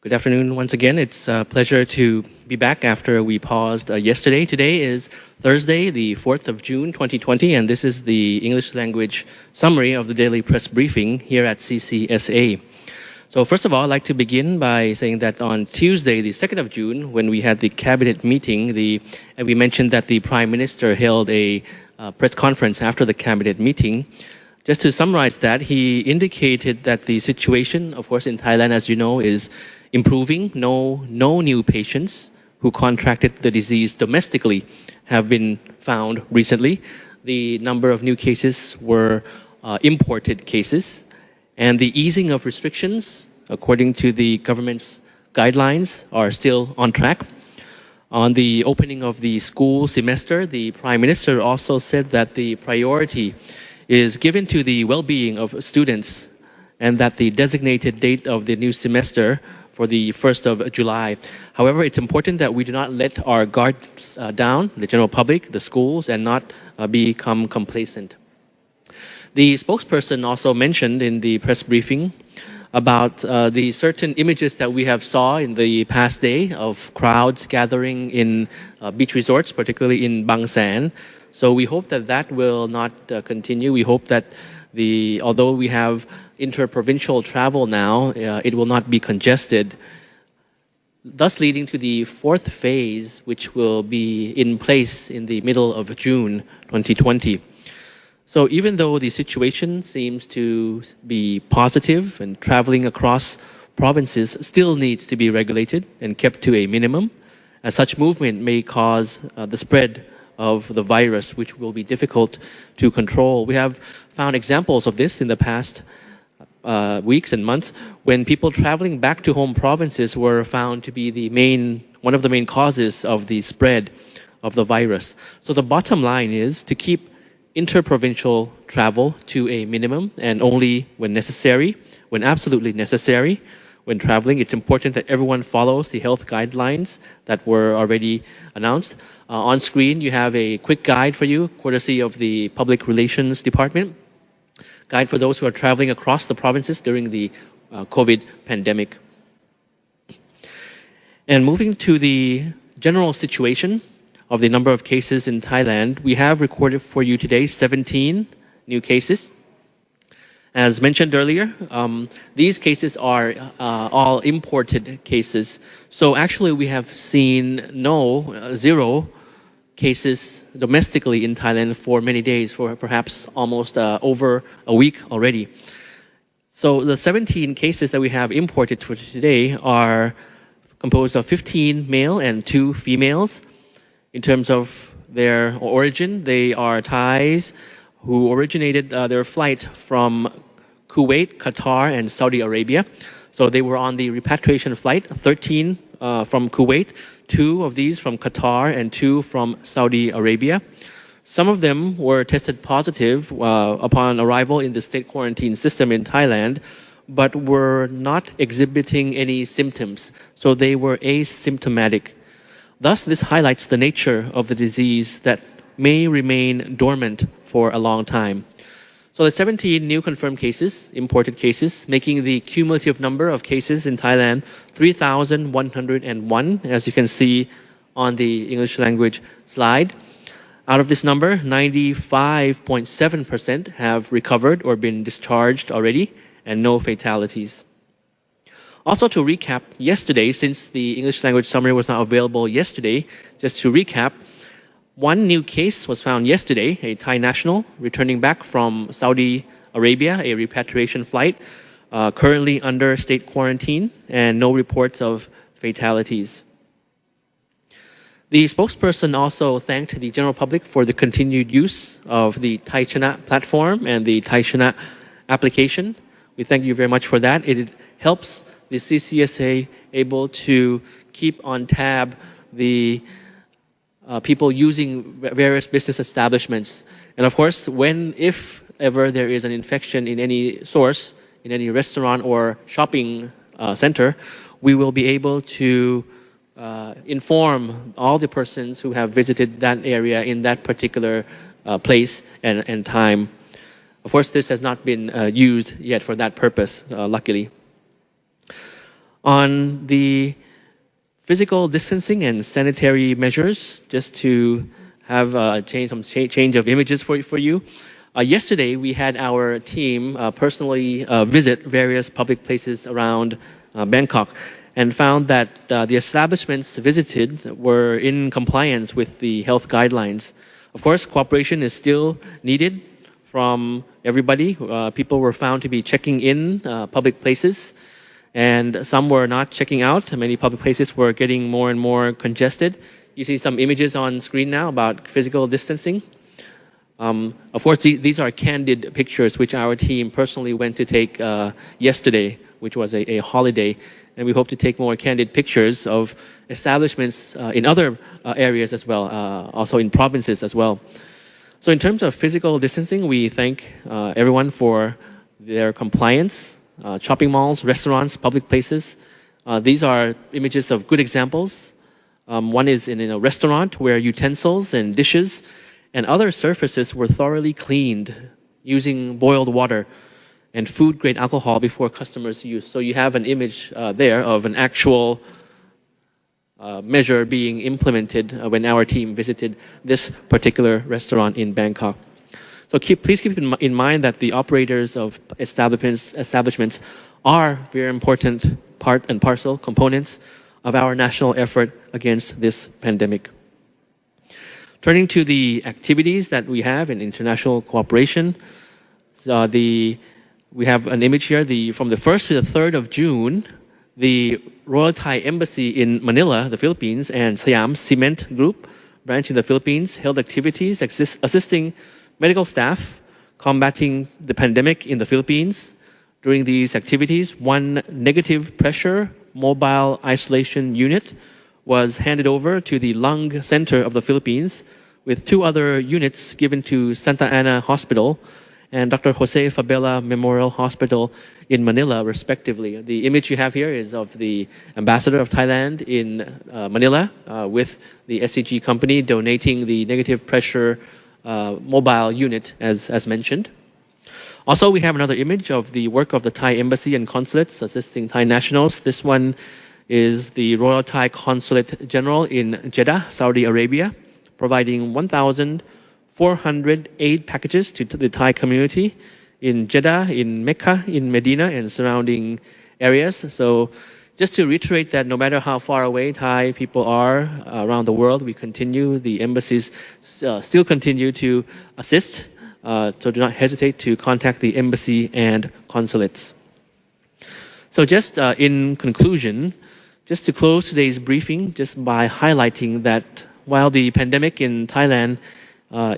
Good afternoon once again. It's a pleasure to be back after we paused yesterday. Today is Thursday, the 4th of June, 2020, and this is the English language summary of the daily press briefing here at CCSA. So first of all, I'd like to begin by saying that on Tuesday, the 2nd of June, when we had the cabinet meeting, and we mentioned that the Prime Minister held a press conference after the cabinet meeting. Just to summarize that, he indicated that the situation, of course, in Thailand, as you know, is improving. No new patients who contracted the disease domestically have been found recently. The number of new cases were imported cases. And the easing of restrictions, according to the government's guidelines, are still on track. On the opening of the school semester, the Prime Minister also said that the priority is given to the well-being of students and that the designated date of the new semester for the 1st of July. However, it's important that we do not let our guards down, the general public, the schools, and not become complacent. The spokesperson also mentioned in the press briefing about the certain images that we have saw in the past day of crowds gathering in beach resorts, particularly in Bang San. So we hope that that will not continue. We hope that although we have inter-provincial travel now, it will not be congested, thus leading to the fourth phase, which will be in place in the middle of June 2020. So even though the situation seems to be positive and traveling across provinces still needs to be regulated and kept to a minimum, as such movement may cause the spread of the virus, which will be difficult to control. We have found examples of this in the past weeks and months when people traveling back to home provinces were found to be one of the main causes of the spread of the virus. So the bottom line is to keep interprovincial travel to a minimum and only when necessary, when absolutely necessary. When traveling, it's important that everyone follows the health guidelines that were already announced. On screen, you have a quick guide for you, courtesy of the Public Relations Department. Guide for those who are traveling across the provinces during the COVID pandemic. And moving to the general situation of the number of cases in Thailand, we have recorded for you today 17 new cases. As mentioned earlier, these cases are all imported cases. So actually we have seen zero cases domestically in Thailand for many days, for perhaps almost over a week already. So the 17 cases that we have imported for today are composed of 15 male and 2 females. In terms of their origin, they are Thais who originated their flight from Kuwait, Qatar, and Saudi Arabia. So they were on the repatriation flight, 13 from Kuwait, 2 of these from Qatar, and 2 from Saudi Arabia. Some of them were tested positive upon arrival in the state quarantine system in Thailand, but were not exhibiting any symptoms. So they were asymptomatic. Thus, this highlights the nature of the disease that may remain dormant for a long time. So the 17 new confirmed cases, imported cases, making the cumulative number of cases in Thailand 3,101, as you can see on the English language slide. Out of this number, 95.7% have recovered or been discharged already, and no fatalities. Also to recap, yesterday, since the English language summary was not available yesterday, just to recap, 1 new case was found yesterday, a Thai national returning back from Saudi Arabia, a repatriation flight, currently under state quarantine, and no reports of fatalities. The spokesperson also thanked the general public for the continued use of the Thai Chana platform and the Thai Chana application. We thank you very much for that. It helps the CCSA able to keep on tab the people using various business establishments. And of course, if ever there is an infection in any source, in any restaurant or shopping center, we will be able to inform all the persons who have visited that area in that particular place and time. Of course, this has not been used yet for that purpose, luckily. On the physical distancing and sanitary measures, just to have some change of images for you. Yesterday, we had our team personally visit various public places around Bangkok and found that the establishments visited were in compliance with the health guidelines. Of course, cooperation is still needed from everybody. People were found to be checking in public places, and some were not checking out. Many public places were getting more and more congested. You see some images on screen now about physical distancing. Of course, these are candid pictures which our team personally went to take yesterday, which was a holiday. And we hope to take more candid pictures of establishments in other areas as well, also in provinces as well. So in terms of physical distancing, we thank everyone for their compliance. Shopping malls, restaurants, public places. These are images of good examples. One is in a restaurant where utensils and dishes and other surfaces were thoroughly cleaned using boiled water and food-grade alcohol before customers' use. So you have an image there of an actual measure being implemented when our team visited this particular restaurant in Bangkok. So please keep in mind that the operators of establishments are very important part and parcel components of our national effort against this pandemic. Turning to the activities that we have in international cooperation, we have an image here. From the 1st to the 3rd of June, the Royal Thai Embassy in Manila, the Philippines, and Siam Cement Group, branch in the Philippines, held activities assisting medical staff combating the pandemic in the Philippines. During these activities, one negative pressure mobile isolation unit was handed over to the Lung Center of the Philippines, with 2 other units given to Santa Ana Hospital and Dr. Jose Fabela Memorial Hospital in Manila, respectively. The image you have here is of the ambassador of Thailand in Manila with the SCG company donating the negative pressure mobile unit as mentioned. Also, we have another image of the work of the Thai Embassy and consulates assisting Thai nationals. This one is the Royal Thai Consulate General in Jeddah, Saudi Arabia, providing 1,400 aid packages to the Thai community in Jeddah, in Mecca, in Medina, and surrounding areas. So just to reiterate that no matter how far away Thai people are around the world, the embassies still continue to assist. So do not hesitate to contact the embassy and consulates. So just in conclusion, just to close today's briefing, just by highlighting that while the pandemic in Thailand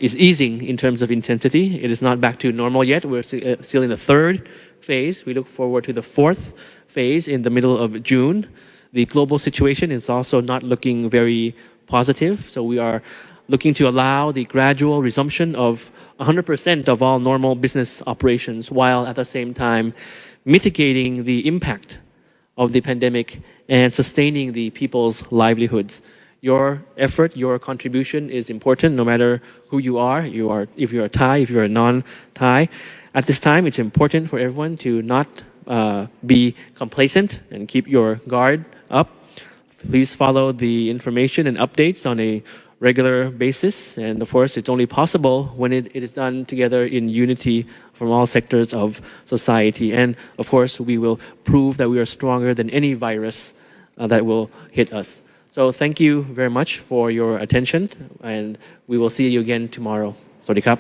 is easing in terms of intensity, it is not back to normal yet. We're still in the 3rd phase. We look forward to the 4th phase in the middle of June. The global situation is also not looking very positive. So we are looking to allow the gradual resumption of 100% of all normal business operations, while at the same time mitigating the impact of the pandemic and sustaining the people's livelihoods. Your effort, your contribution is important no matter who you are. If you're a Thai, if you're a non-Thai. At this time, it's important for everyone to not be complacent and keep your guard up. Please follow the information and updates on a regular basis. And of course, it's only possible when it is done together in unity from all sectors of society. And of course, we will prove that we are stronger than any virus that will hit us. So thank you very much for your attention, and we will see you again tomorrow. สวัสดีครับ